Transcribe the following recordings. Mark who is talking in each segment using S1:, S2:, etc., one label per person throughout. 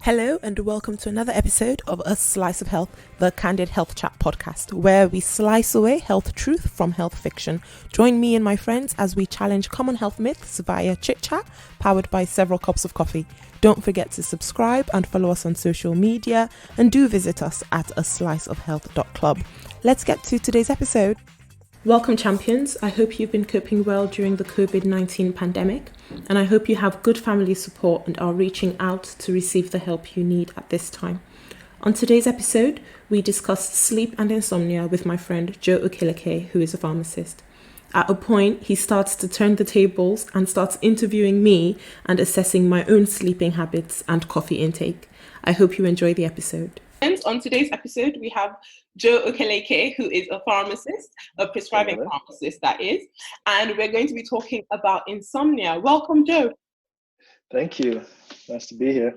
S1: Hello and welcome to another episode of A Slice of Health, the Candid Health Chat podcast, where we slice away health truth from health fiction. Join me and my friends as we challenge common health myths via chit chat, powered by several cups of coffee. Don't forget to subscribe and follow us on social media, and do visit us at asliceofhealth.club. Let's get to today's episode. Welcome, champions. I hope you've been coping well during the COVID-19 pandemic, and I hope you have good family support and are reaching out to receive the help you need at this time. On today's episode, we discuss sleep and insomnia with my friend Joe Okeleke, who is a pharmacist. At a point, he starts to turn the tables and starts interviewing me and assessing my own sleeping habits and coffee intake. I hope you enjoy the episode. On today's episode, we have Joe Okeleke, who is a pharmacist, a prescribing pharmacist, that is, and we're going to be talking about insomnia. Welcome, Joe.
S2: Thank you. Nice to be here.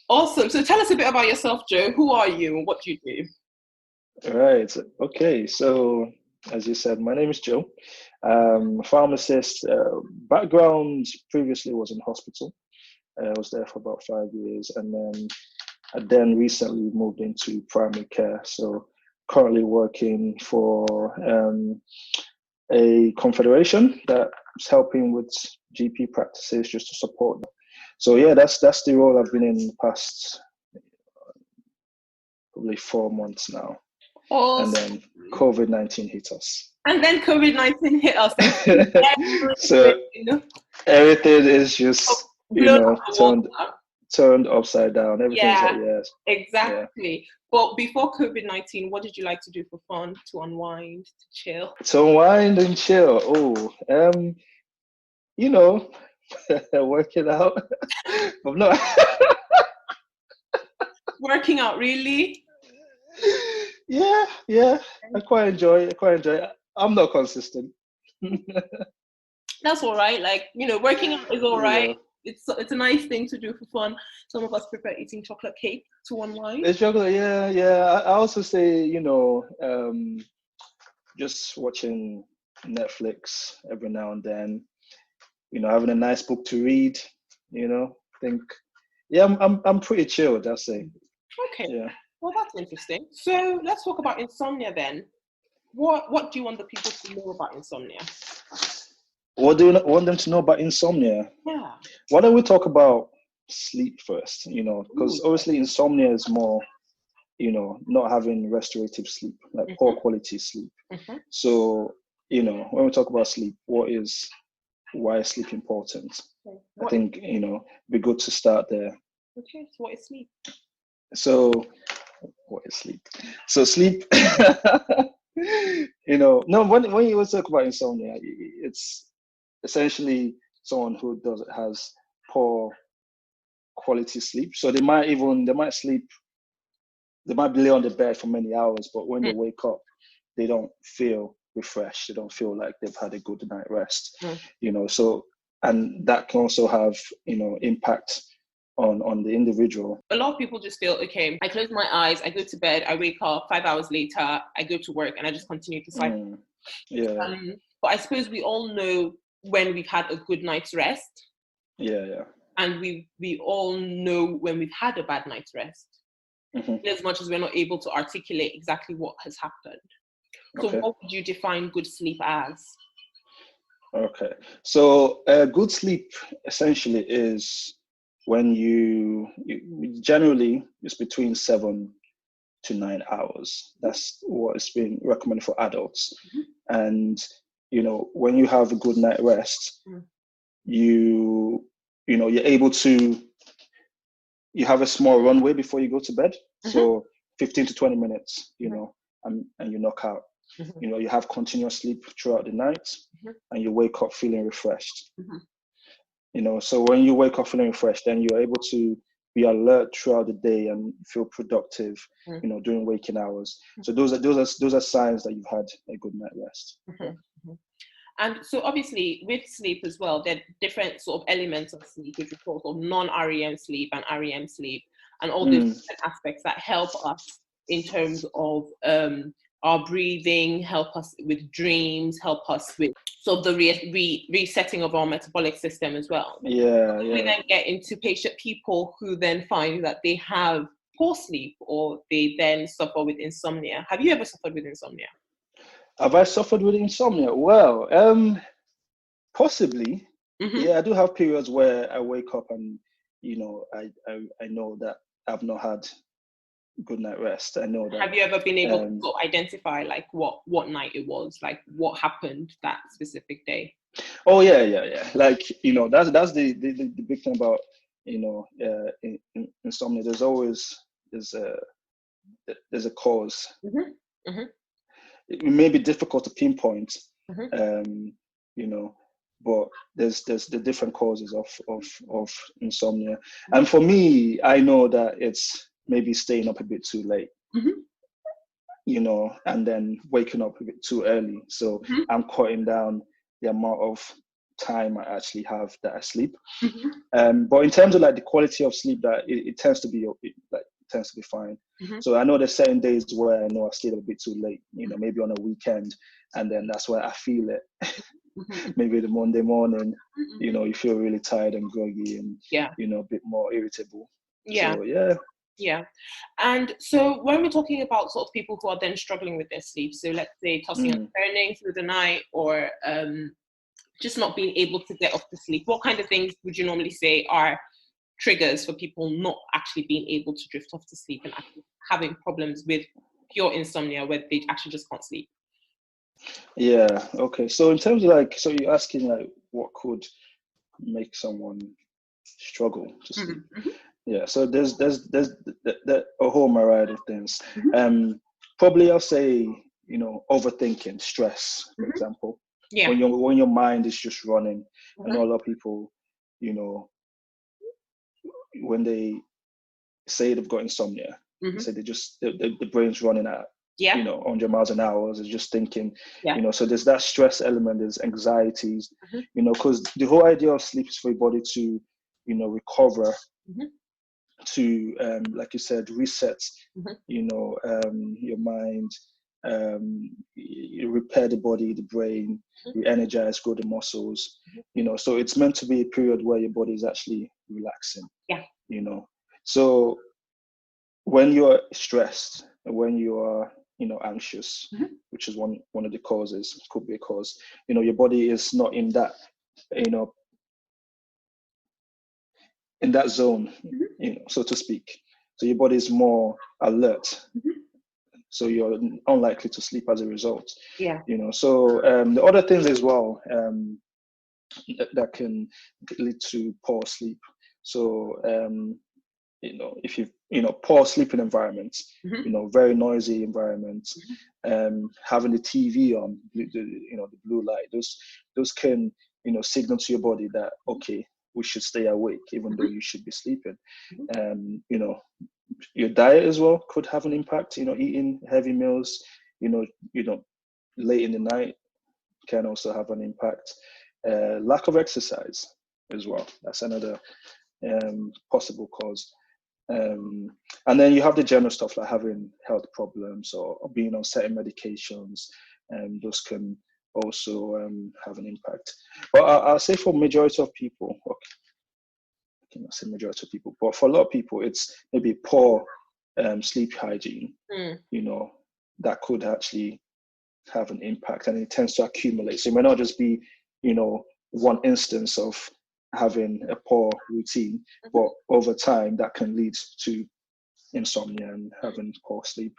S1: Awesome. So tell us a bit about yourself, Joe. Who are you and what do you do?
S2: All right. Okay. So, as you said, my name is Joe. I'm a pharmacist. Background previously was in hospital. I was there for about 5 years, and then recently moved into primary care. So currently working for a confederation that's helping with GP practices just to support them. So yeah, that's the role I've been in the past probably 4 months now.
S1: Awesome.
S2: And then COVID-19 hit us. So everything is just, turned upside down. Everything's like, yes.
S1: Exactly. Yeah. But before COVID-19, what did you like to do for fun, to unwind, to chill?
S2: To unwind and chill. Working out. I'm not.
S1: Working out, really?
S2: Yeah. I quite enjoy it. I'm not consistent.
S1: That's all right. Working out is all right. Yeah. It's a nice thing to do for fun. Some of us prefer eating chocolate cake to unwind.
S2: It's chocolate, yeah. I also say, just watching Netflix every now and then, having a nice book to read, I'm pretty chilled, I'll say.
S1: Okay. Yeah. Well, that's interesting. So let's talk about insomnia then. What do you want the people to know about insomnia?
S2: What do you want them to know about insomnia?
S1: Yeah.
S2: Why don't we talk about sleep first, because obviously insomnia is more, not having restorative sleep, like poor quality sleep. Mm-hmm. So, when we talk about sleep, why is sleep important? Okay. I think, it'd be good to start there.
S1: Okay, so what is sleep?
S2: So, what is sleep? So sleep, when you talk about insomnia, it's essentially someone who has poor quality sleep. So they might lay on the bed for many hours, but when they wake up, they don't feel refreshed. They don't feel like they've had a good night rest. So, and that can also have, impact on the individual.
S1: A lot of people just feel, okay, I close my eyes, I go to bed, I wake up 5 hours later, I go to work, and I just continue to cycle. But I suppose we all know when we've had a good night's rest.
S2: Yeah.
S1: And we all know when we've had a bad night's rest. Mm-hmm. As much as we're not able to articulate exactly what has happened. So What would you define good sleep as?
S2: Okay. So good sleep essentially is when you generally it's between 7 to 9 hours. That's what has been recommended for adults. Mm-hmm. And when you have a good night rest, you're able to, you have a small runway before you go to bed. Mm-hmm. So 15 to 20 minutes, and you knock out. Mm-hmm. You have continuous sleep throughout the night. Mm-hmm. And you wake up feeling refreshed. Mm-hmm. So when you wake up feeling refreshed, then you're able to be alert throughout the day and feel productive, during waking hours. Mm-hmm. So those are signs that you've had a good night rest.
S1: Mm-hmm. And so obviously with sleep as well, there are different sort of elements of sleep, which we call sort of non-REM sleep and REM sleep, and all those different aspects that help us in terms of our breathing, help us with dreams, help us with sort of the resetting of our metabolic system as well.
S2: Yeah,
S1: We then get into people who then find that they have poor sleep, or they then suffer with insomnia. Have you ever suffered with insomnia?
S2: Have I suffered with insomnia? Well, possibly. Yeah, I do have periods where I wake up and, I know that I've not had good night rest. I know that.
S1: Have you ever been able to sort of identify like what night it was, like what happened that specific day?
S2: Oh yeah. Like, that's the big thing about, insomnia. There's a cause. It may be difficult to pinpoint, but there's the different causes of insomnia. And for me, I know that it's maybe staying up a bit too late, and then waking up a bit too early. So I'm cutting down the amount of time I actually have that I sleep. But in terms of like the quality of sleep, that it tends to be fine. So I know there's certain days where I know I stayed up a bit too late, maybe on a weekend, and then that's where I feel it. Maybe the Monday morning, you feel really tired and groggy and a bit more irritable. So
S1: yeah. And so when we're talking about sort of people who are then struggling with their sleep, so let's say tossing and turning through the night, or just not being able to get off to sleep, what kind of things would you normally say are triggers for people not actually being able to drift off to sleep and actually having problems with pure insomnia where they actually just can't sleep?
S2: Yeah, okay. So in terms of so you're asking like what could make someone struggle to sleep? Yeah, so there's a whole myriad of things. Probably I'll say, overthinking, stress, for example.
S1: Yeah.
S2: When your mind is just running. I know a lot of people, when they say they've got insomnia, they say the brain's running at 100 miles an hour. They're just thinking, so there's that stress element, there's anxieties, because the whole idea of sleep is for your body to, recover, to, like you said, reset, your mind, you repair the body, the brain, re-energize, grow the muscles, so it's meant to be a period where your body is actually relaxing. So when you're stressed, when you are, anxious, which is one of the causes, could be a cause, your body is not in that, in that zone, so to speak. So your body is more alert. So you're unlikely to sleep as a result. So the other things as well that can lead to poor sleep. So if you've poor sleeping environments, very noisy environments, having the TV on, the blue light, those can signal to your body that we should stay awake even though you should be sleeping. Your diet as well could have an impact. Eating heavy meals, late in the night can also have an impact. Lack of exercise as well. That's another possible cause. And then you have the general stuff like having health problems or being on certain medications, and those can also have an impact. But I'll say for majority of people, I cannot say majority of people, but for a lot of people, it's maybe poor sleep hygiene, that could actually have an impact, and it tends to accumulate. So it may not just be, one instance of having a poor routine, but over time that can lead to insomnia and having poor sleep.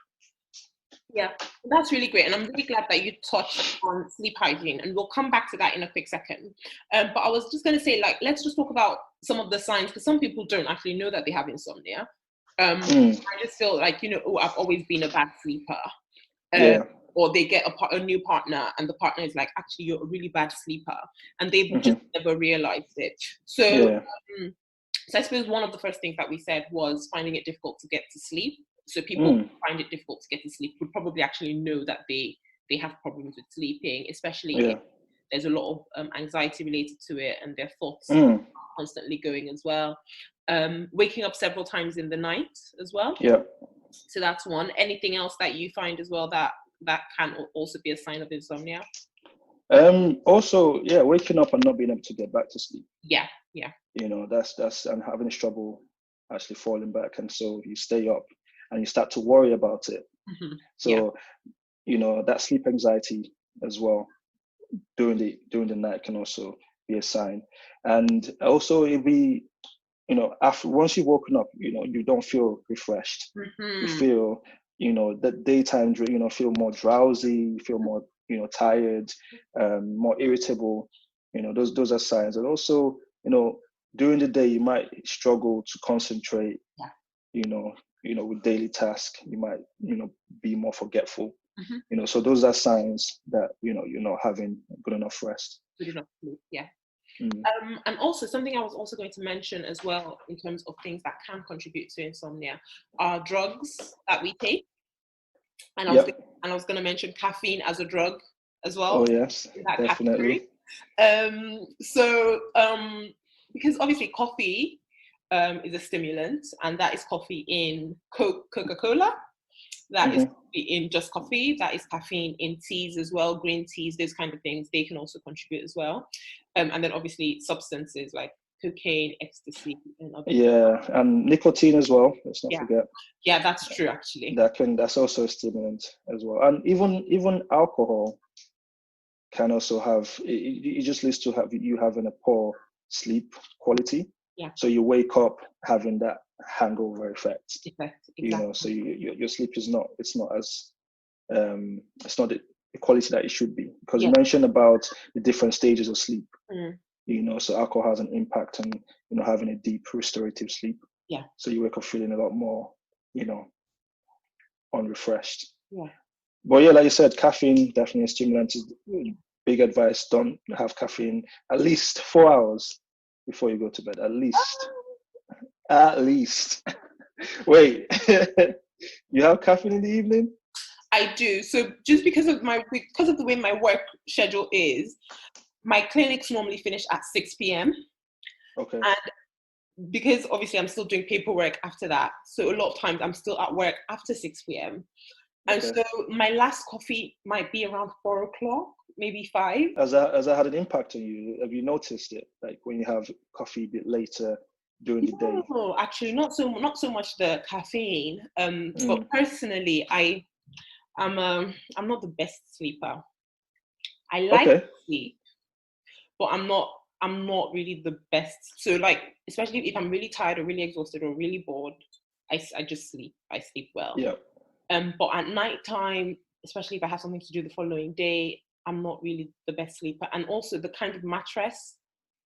S1: Yeah, that's really great. And I'm really glad that you touched on sleep hygiene, and we'll come back to that in a quick second. But I was just going to say, let's just talk about some of the signs, because some people don't actually know that they have insomnia. I just feel like, I've always been a bad sleeper. Or they get a new partner and the partner is like, actually, you're a really bad sleeper. And they've just never realized it. So, so I suppose one of the first things that we said was finding it difficult to get to sleep. So people who find it difficult to get to sleep would probably actually know that they have problems with sleeping, especially if there's a lot of anxiety related to it and their thoughts are constantly going as well. Waking up several times in the night as well. So that's one. Anything else that you find as well that that can also be a sign of insomnia?
S2: Also, yeah, waking up and not being able to get back to sleep.
S1: Yeah.
S2: That's and having trouble actually falling back, and so you stay up and you start to worry about it.
S1: Mm-hmm.
S2: So that sleep anxiety as well during the night can also be a sign. And also if we after once you've woken up, you don't feel refreshed.
S1: Mm-hmm.
S2: You feel the daytime, feel more drowsy, you feel more tired, more irritable. Those are signs. And also during the day you might struggle to concentrate. With daily tasks you might be more forgetful.
S1: Mm-hmm.
S2: So those are signs that you're not having good enough rest.
S1: Good enough sleep. Yeah.
S2: Mm.
S1: And also something I was also going to mention as well in terms of things that can contribute to insomnia are drugs that we take. And I was going to mention caffeine as a drug as well.
S2: Oh yes, definitely.
S1: Because obviously coffee is a stimulant, and that is coffee in Coca-Cola. That is coffee in just coffee. That is caffeine in teas as well, green teas, those kind of things. They can also contribute as well. And then obviously substances like cocaine, ecstasy, and other.
S2: Yeah, and nicotine as well. Let's not forget.
S1: Yeah, that's true actually.
S2: That's also a stimulant as well. And even alcohol can also have. It just leads to having a poor sleep quality.
S1: Yeah.
S2: So you wake up having that hangover effect.
S1: Exactly.
S2: So your sleep is not. It's not as. It's not the quality that it should be, because you mentioned about the different stages of sleep. So alcohol has an impact on having a deep restorative sleep.
S1: Yeah.
S2: So you wake up feeling a lot more unrefreshed.
S1: Yeah.
S2: But yeah, like you said, caffeine definitely a stimulant. Big advice: don't have caffeine at least 4 hours before you go to bed. At least. Wait, you have caffeine in the evening?
S1: I do. So just because of the way my work schedule is, my clinics normally finish at 6 p.m.
S2: Okay.
S1: And because obviously I'm still doing paperwork after that, so a lot of times I'm still at work after 6 p.m. And so my last coffee might be around 4 o'clock, maybe 5.
S2: Has that had an impact on you? Have you noticed it, like when you have coffee a bit later during the day?
S1: No, actually not so much the caffeine. But personally, I'm not the best sleeper. I like to sleep, but I'm not really the best. So like, especially if I'm really tired or really exhausted or really bored, I just sleep. I sleep well.
S2: Yeah.
S1: But at night time, especially if I have something to do the following day, I'm not really the best sleeper. And also the kind of mattress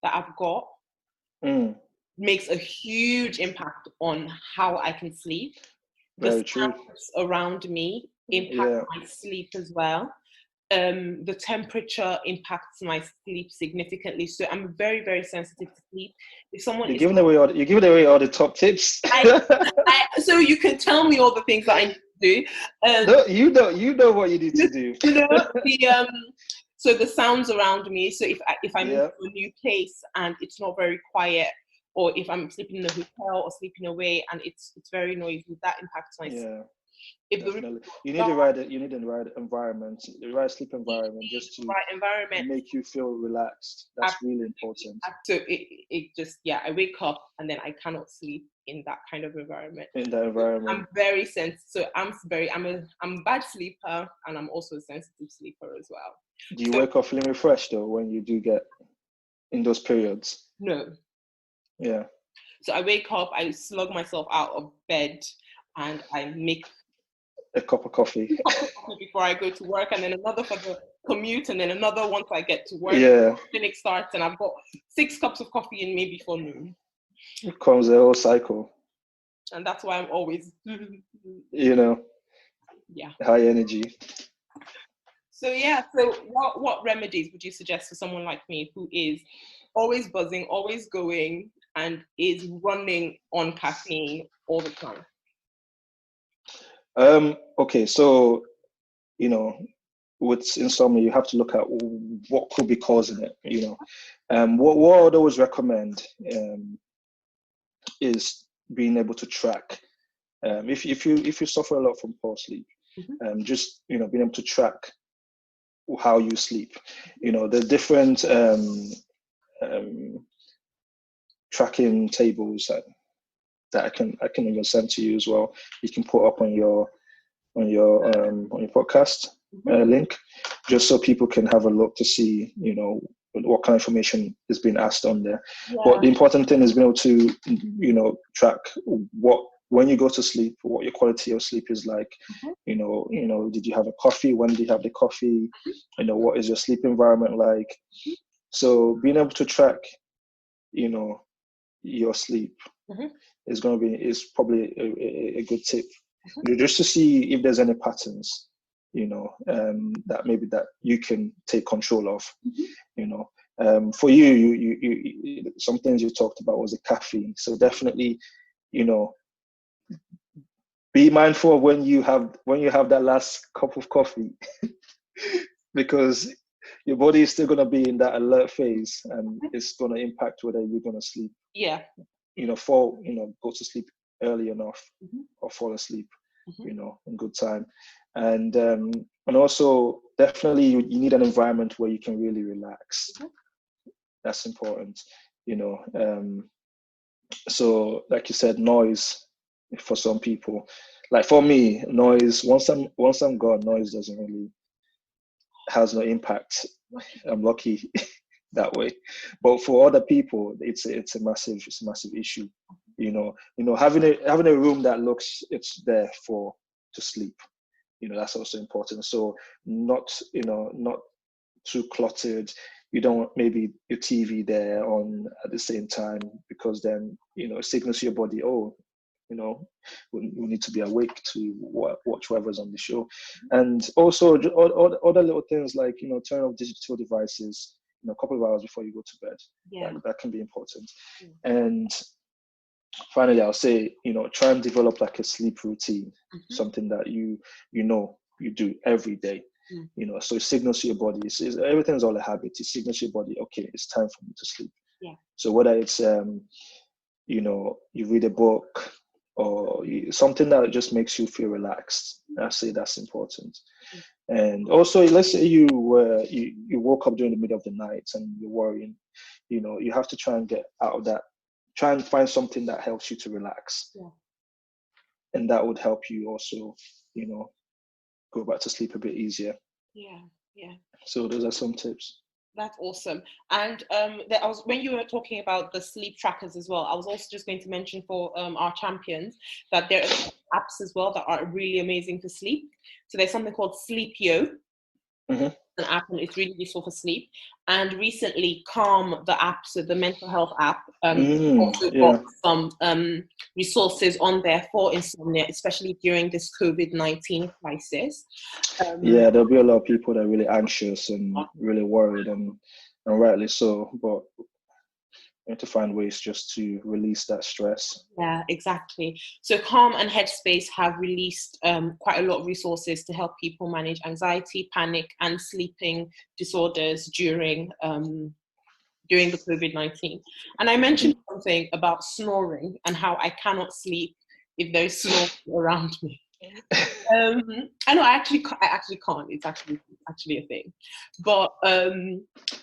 S1: that I've got makes a huge impact on how I can sleep.
S2: Very true.
S1: Sounds around me impact my sleep as well. The temperature impacts my sleep significantly. So I'm very, very sensitive to sleep. If someone
S2: you're giving away all the top tips.
S1: So you can tell me all the things that I need to do.
S2: No, you know what you need to do.
S1: So the sounds around me. So if I'm in a new place and it's not very quiet, or if I'm sleeping in a hotel or sleeping away and it's very noisy, that impacts my sleep.
S2: Definitely. You need the right environment, the right sleep environment, just to make you feel relaxed. That's really important.
S1: So it just I wake up and then I cannot sleep in that kind of environment. I'm very sensitive. So I'm a bad sleeper, and I'm also a sensitive sleeper as well.
S2: Do you wake up feeling refreshed though when you do get in those periods?
S1: No.
S2: Yeah.
S1: So I wake up, I slug myself out of bed, and I make
S2: a cup of coffee
S1: before I go to work, and then another for the commute, and then another once I get to work. Clinic starts, and I've got 6 cups of coffee in me before noon.
S2: It comes a whole cycle.
S1: And that's why I'm always,
S2: high energy.
S1: So what remedies would you suggest for someone like me who is always buzzing, always going, and is running on caffeine all the time?
S2: Okay, so with insomnia, you have to look at what could be causing it. What I would always recommend is being able to track. If you suffer a lot from poor sleep, Just, being able to track how you sleep. There's different tracking tables that I can even send to you as well. You can put up on your podcast link, just so people can have a look to see, what kind of information is being asked on there. But the important thing is being able to, track when you go to sleep, what your quality of sleep is like. Did you have a coffee? When did you have the coffee? What is your sleep environment like? So being able to track, your sleep is probably a good tip, just to see if there's any patterns, that maybe that you can take control of. For you, some things you talked about was the caffeine. So definitely, be mindful of when you have that last cup of coffee, because your body is still going to be in that alert phase, and it's going to impact whether you're going to sleep. Go to sleep early enough, or fall asleep, in good time. And also definitely you need an environment where you can really relax. That's important. So like you said, noise for some people. Like for me, noise, once I'm gone, noise doesn't really has no impact. I'm lucky that way. But for other people, it's a massive issue. Having a room that looks it's there to sleep. That's also important. So not too cluttered. You don't want maybe your TV there on at the same time, because then it signals to your body, we need to be awake to watch whatever's on the show. And also other little things like turn off digital devices a couple of hours before you go to bed. That can be important. And finally, I'll say, try and develop like a sleep routine, something that you do every day. So it signals to your body. Everything's all a habit. It signals to your body, okay, it's time for me to sleep. So whether it's you read a book, or something that just makes you feel relaxed, I say that's important. And also, let's say you woke up during the middle of the night and you're worrying, you have to try and get out of that. Try and find something that helps you to relax, and that would help you also, go back to sleep a bit easier. So those are some tips.
S1: That's awesome. And when you were talking about the sleep trackers as well, I was also just going to mention for our champions that there are apps as well that are really amazing for sleep. So there's something called Sleepio, an app, and it's really useful for sleep. And recently, Calm, the app, so the mental health app, also got some resources on there for insomnia, especially during this COVID-19 crisis.
S2: There'll be a lot of people that are really anxious and really worried, and rightly so, but you have to find ways just to release that stress.
S1: Yeah, exactly. So Calm and Headspace have released quite a lot of resources to help people manage anxiety, panic, and sleeping disorders during the COVID-19. And I mentioned something about snoring and how I cannot sleep if there's snoring around me. I know I actually can't. It's actually a thing. But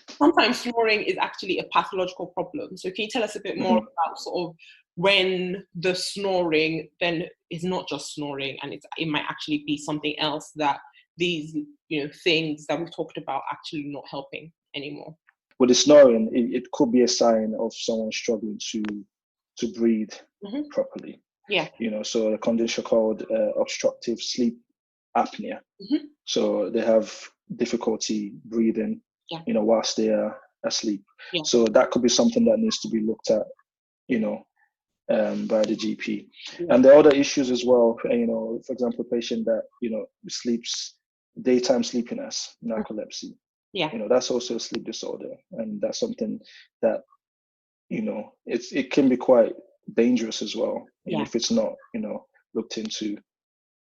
S1: sometimes snoring is actually a pathological problem. So can you tell us a bit more about sort of when the snoring then is not just snoring, and it might actually be something else, that these things that we've talked about actually not helping anymore?
S2: With the snoring, it could be a sign of someone struggling to breathe properly. So a condition called obstructive sleep apnea. So they have difficulty breathing, whilst they are asleep. So that could be something that needs to be looked at, by the GP. And there are other issues as well. For example, a patient that sleeps daytime sleepiness, narcolepsy. That's also a sleep disorder, and that's something that it can be quite dangerous as well, if it's not looked into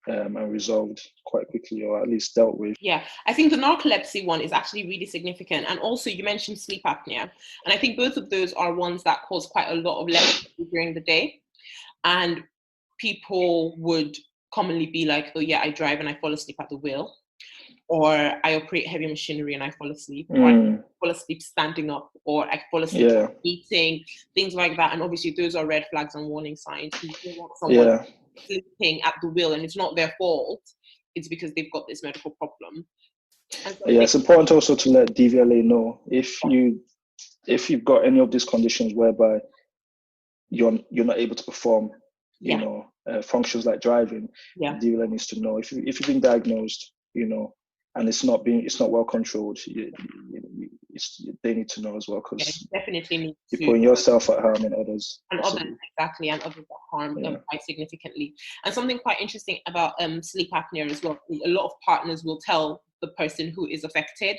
S2: and resolved quite quickly, or at least dealt with.
S1: I think the narcolepsy one is actually really significant. And also you mentioned sleep apnea, and I think both of those are ones that cause quite a lot of lethargy during the day, and people would commonly be like, oh yeah, I drive and I fall asleep at the wheel, or I operate heavy machinery and I fall asleep, or I fall asleep standing up, or I fall asleep eating, things like that. And obviously those are red flags and warning signs. You don't want someone sleeping at the wheel and it's not their fault. It's because they've got this medical problem.
S2: It's important also to let DVLA know if you've got any of these conditions whereby you're not able to perform, functions like driving. DVLA needs to know if you've been diagnosed, and it's not well controlled. They need to know as well, because
S1: definitely need
S2: you're putting yourself at harm and others.
S1: And others at harm quite significantly. And something quite interesting about sleep apnea as well. A lot of partners will tell the person who is affected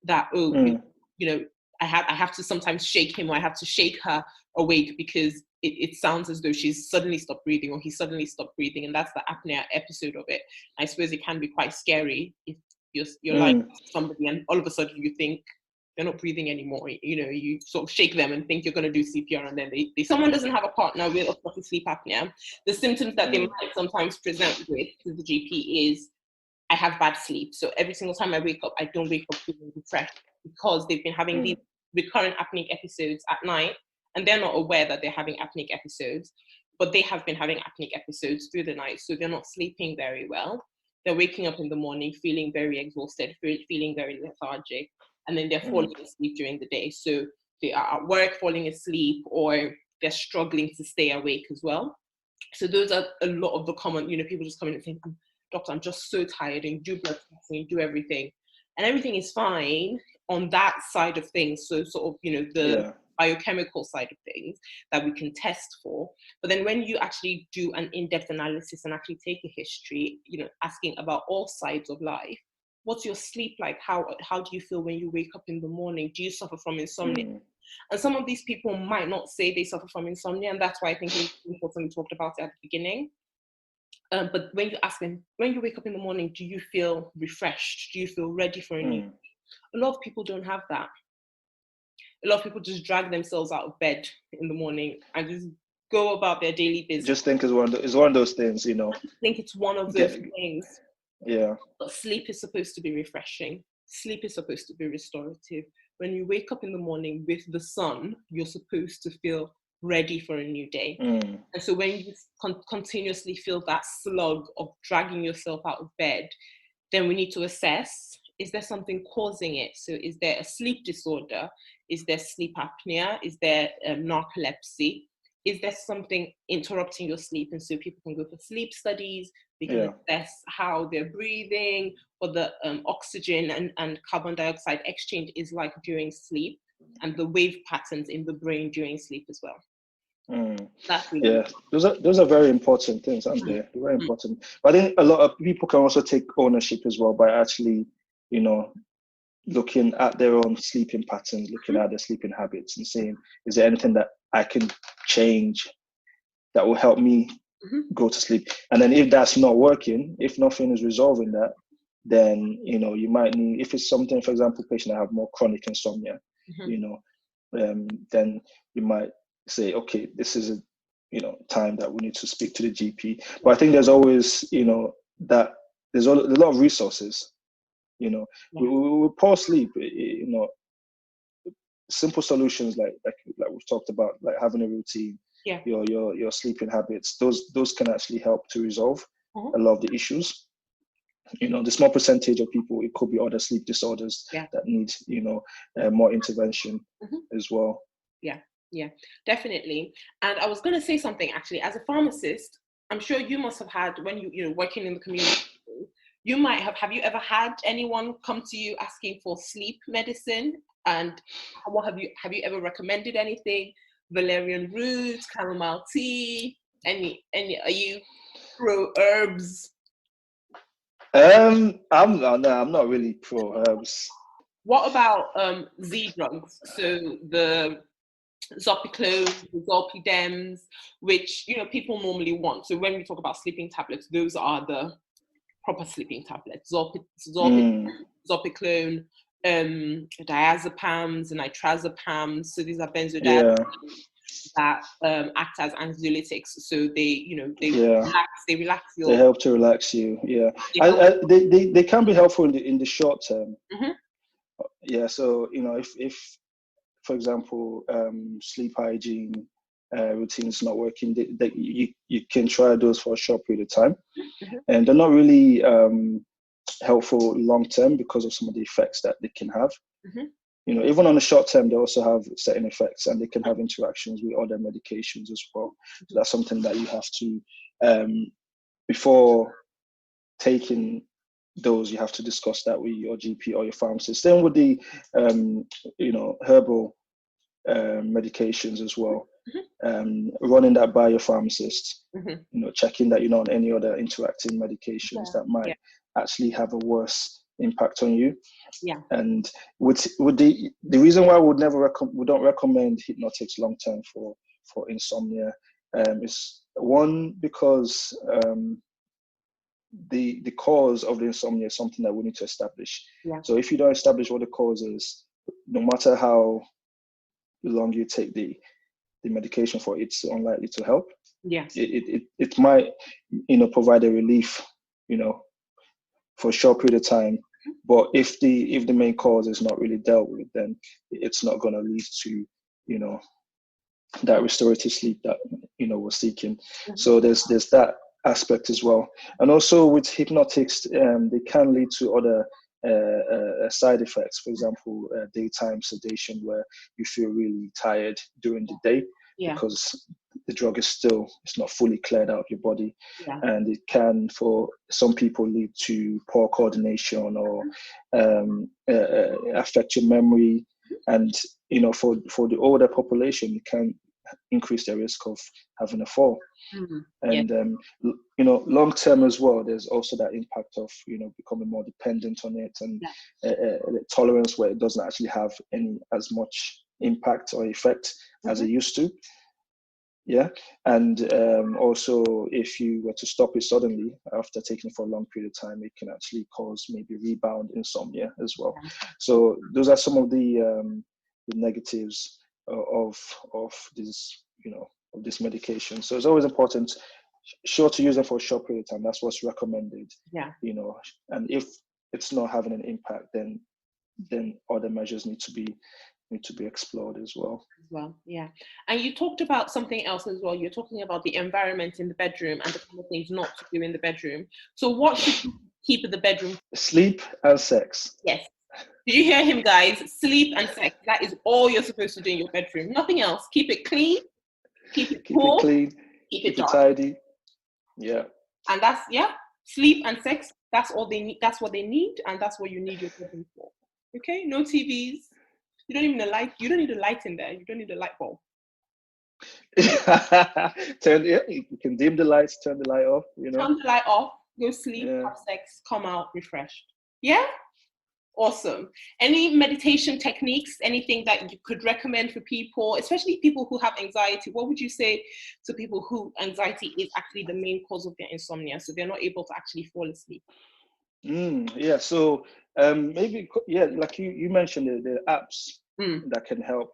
S1: that I have to sometimes shake him, or I have to shake her awake because it sounds as though she's suddenly stopped breathing or he suddenly stopped breathing, and that's the apnea episode of it. I suppose it can be quite scary if you're like somebody and all of a sudden you think they're not breathing anymore. You sort of shake them and think you're going to do CPR, and then someone doesn't have a partner with obstructive sleep apnea. The symptoms that they might sometimes present with to the GP is, I have bad sleep. So every single time I wake up, I don't wake up feeling refreshed, because they've been having these recurrent apneic episodes at night, and they're not aware that they're having apneic episodes, but they have been having apneic episodes through the night. So they're not sleeping very well. They're waking up in the morning feeling very exhausted, feeling very lethargic, and then they're falling asleep during the day. So they are at work falling asleep, or they're struggling to stay awake as well. So those are a lot of the common, people just come in and think, doctor, I'm just so tired, and you do blood tests and you do everything. And everything is fine on that side of things. So sort of, the biochemical side of things that we can test for. But then when you actually do an in-depth analysis and actually take a history, asking about all sides of life, what's your sleep like? How do you feel when you wake up in the morning? Do you suffer from insomnia? And some of these people might not say they suffer from insomnia, and that's why I think it's important we talked about it at the beginning. But when you ask them, when you wake up in the morning, do you feel refreshed? Do you feel ready for a new day? A lot of people don't have that. A lot of people just drag themselves out of bed in the morning and just go about their daily business.
S2: Just think it's one of those things,
S1: I think it's one of those things.
S2: Yeah.
S1: But sleep is supposed to be refreshing. Sleep is supposed to be restorative. When you wake up in the morning with the sun, you're supposed to feel ready for a new day. And so when you continuously feel that slug of dragging yourself out of bed, then we need to assess, is there something causing it? So is there a sleep disorder? Is there sleep apnea? Is there narcolepsy? Is there something interrupting your sleep? And so people can go for sleep studies. They can assess how they're breathing, what the oxygen and carbon dioxide exchange is like during sleep, and the wave patterns in the brain during sleep as well. That's really
S2: those are very important things, aren't they? They're very important. But I think a lot of people can also take ownership as well by actually, looking at their own sleeping patterns, looking at their sleeping habits, and saying, is there anything that I can change that will help me go to sleep? And then if that's not working, if nothing is resolving that, then you might need, if it's something, for example, patient that have more chronic insomnia, then you might say, okay, this is a time that we need to speak to the GP. But I think there's always that there's a lot of resources. With poor sleep, simple solutions like we've talked about, like having a routine, your sleeping habits, those can actually help to resolve a lot of the issues. The small percentage of people, it could be other sleep disorders that need more intervention as well.
S1: Yeah, definitely. And I was going to say something, actually, as a pharmacist, I'm sure you must have had, when you working in the community, you might have you ever had anyone come to you asking for sleep medicine? And what have you ever recommended anything? Valerian root, chamomile tea, any are you pro herbs?
S2: I'm not really pro herbs.
S1: What about Z drugs? So the Zopiclone, the Zolpidems, which people normally want. So when we talk about sleeping tablets, those are the proper sleeping tablets. Zopiclone, diazepams and nitrazepams. So these are benzodiazepines. that act as anxiolytics. So they relax your.
S2: They help to relax you. Yeah, they can be helpful in the short term.
S1: Mm-hmm.
S2: Yeah. So if for example sleep hygiene routine is not working, you can try those for a short period of time,
S1: Mm-hmm.
S2: and they're not really helpful long term because of some of the effects that they can have.
S1: Mm-hmm.
S2: Even on the short term, they also have certain effects, and they can have interactions with other medications as well. So that's something that you have to, before taking those, you have to discuss that with your GP or your pharmacist. Then with the, herbal medications as well, running that by your pharmacist. Checking that you're not on any other interacting medications that might actually have a worse impact on you.
S1: Yeah.
S2: And with the reason why we don't recommend hypnotics long term for insomnia is one, because the cause of the insomnia is something that we need to establish.
S1: Yeah.
S2: So if you don't establish what the cause is, no matter how long you take the medication for, it's unlikely to help.
S1: Yes.
S2: It might provide a relief for a short period of time, but if the main cause is not really dealt with, then it's not going to lead to that restorative sleep that we're seeking.
S1: Mm-hmm.
S2: So there's that aspect as well. And also with hypnotics, they can lead to other side effects. For example, daytime sedation, where you feel really tired during the day because the drug it's not fully cleared out of your body. And it can, for some people, lead to poor coordination or affect your memory. And for the older population, it can increase their risk of having a fall. And long term as well, there's also that impact of becoming more dependent on it, and tolerance where it doesn't actually have as much impact or effect as it used to. And also, if you were to stop it suddenly after taking it for a long period of time, it can actually cause maybe rebound insomnia as well. So those are some of the negatives of this of this medication. So it's always important, sure, to use them for a short period of time. That's what's recommended. And if it's not having an impact, then other measures need to be explored as well.
S1: And you talked about something else as well. You're talking about the environment in the bedroom and the kind of things not to do in the bedroom. So what should you keep in the bedroom?
S2: Sleep and sex.
S1: Yes. Did you hear him, guys? Sleep and sex. That is all you're supposed to do in your bedroom. Nothing else. Keep it clean. Keep it cool.
S2: Keep it tidy. Yeah.
S1: And that's sleep and sex. That's all they need. That's what they need, and that's what you need your bedroom for. Okay? No TVs. You don't need a light in there. You don't need a light bulb.
S2: You can dim the lights, turn the light off.
S1: Turn the light off. Go sleep. Have sex. Come out refreshed. Yeah. Awesome. Any meditation techniques, anything that you could recommend for people, especially people who have anxiety? What would you say to people who anxiety is actually the main cause of their insomnia, so they're not able to actually fall asleep?
S2: So maybe, like you mentioned, the apps that can help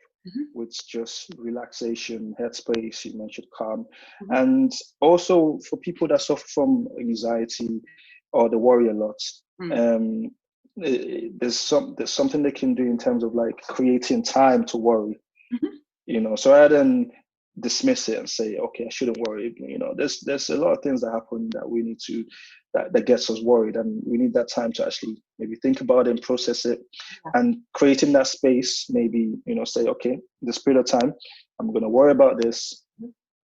S2: with just relaxation, headspace. You mentioned Calm. And also for people that suffer from anxiety or they worry a lot, there's something they can do in terms of like creating time to worry. So rather than dismiss it and say, okay, I shouldn't worry, there's a lot of things that happen that we need to that gets us worried, and we need that time to actually maybe think about it and process it. And creating that space, maybe say, okay, this period of time I'm going to worry about this,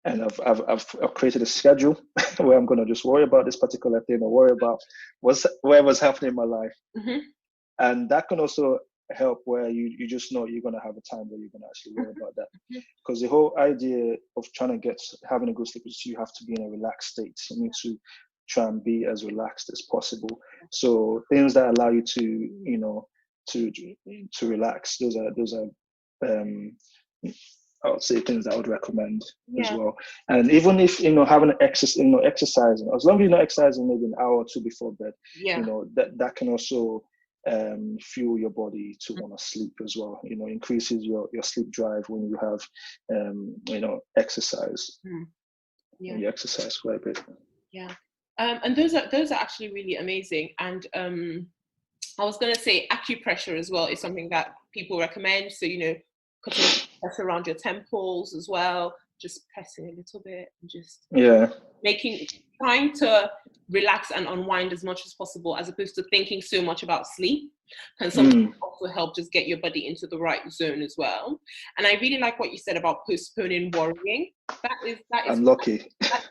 S2: and I've created a schedule where I'm going to just worry about this particular thing, or worry about whatever's happening in my life. And that can also help, where you just know you're going to have a time where you're going to actually worry about that. Because the whole idea of trying to having a good sleep is you have to be in a relaxed state. You need to try and be as relaxed as possible. So things that allow you to to relax, those are I would say things that I would recommend as well. And even if having exercising, as long as you're not exercising maybe an hour or two before bed, that can also fuel your body to want to sleep as well. Increases your sleep drive when you have exercise.
S1: Yeah.
S2: You exercise quite a bit.
S1: Yeah. And those are actually really amazing. And I was going to say acupressure as well is something that people recommend. So, putting pressure around your temples as well, just pressing a little bit and just trying to relax and unwind as much as possible, as opposed to thinking so much about sleep, can sometimes also help just get your body into the right zone as well. And I really like what you said about postponing worrying. That is
S2: I'm lucky.
S1: That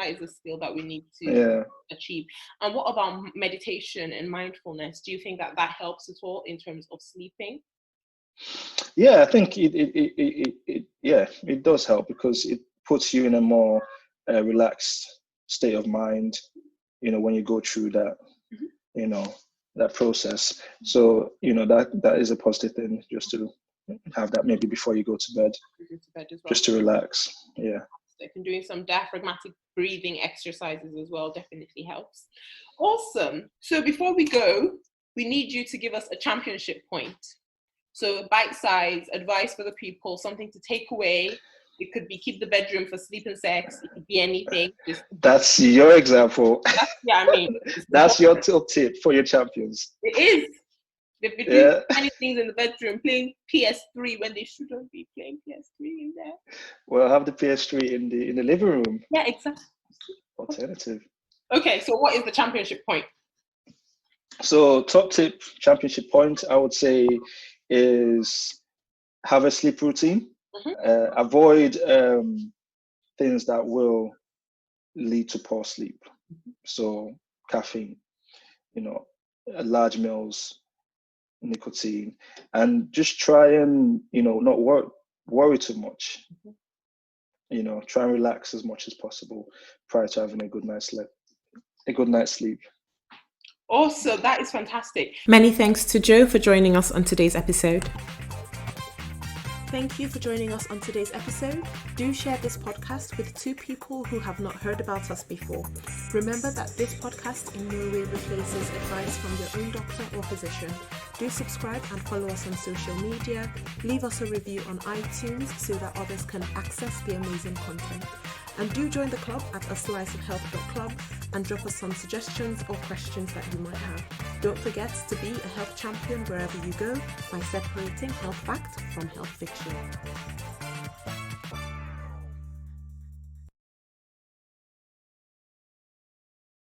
S1: is a skill that we need to achieve. And what about meditation and mindfulness? Do you think that helps at all in terms of sleeping?
S2: Yeah, I think it does help, because it puts you in a more relaxed state of mind, when you go through that, that process. So, that is a positive thing, just to have that maybe before you go to bed, just to relax. Yeah.
S1: And doing some diaphragmatic breathing exercises as well definitely helps. Awesome. So before we go, we need you to give us a championship point. So bite-size advice for the people, something to take away. It could be keep the bedroom for sleep and sex. It could be anything.
S2: That's your example. That's your top tip for your champions.
S1: It is. They've been doing many things in the bedroom, playing PS3 when they shouldn't be playing PS3 in there.
S2: Well, have the PS3 in the living room.
S1: Yeah, exactly.
S2: Alternative.
S1: Okay, so what is the championship point?
S2: So top tip, championship point, I would say, is have a sleep routine. Avoid things that will lead to poor sleep. So caffeine, large meals, nicotine, and just try and not worry too much. Try and relax as much as possible prior to having a good night's sleep.
S1: Also, that is fantastic. Many thanks to Joe for joining us on today's episode. Thank you for joining us on today's episode. Do share this podcast with 2 people who have not heard about us before. Remember that this podcast in no way replaces advice from your own doctor or physician. Do subscribe and follow us on social media. Leave us a review on iTunes so that others can access the amazing content. And do join the club at asliceofhealth.club and drop us some suggestions or questions that you might have. Don't forget to be a health champion wherever you go by separating health fact from health fiction.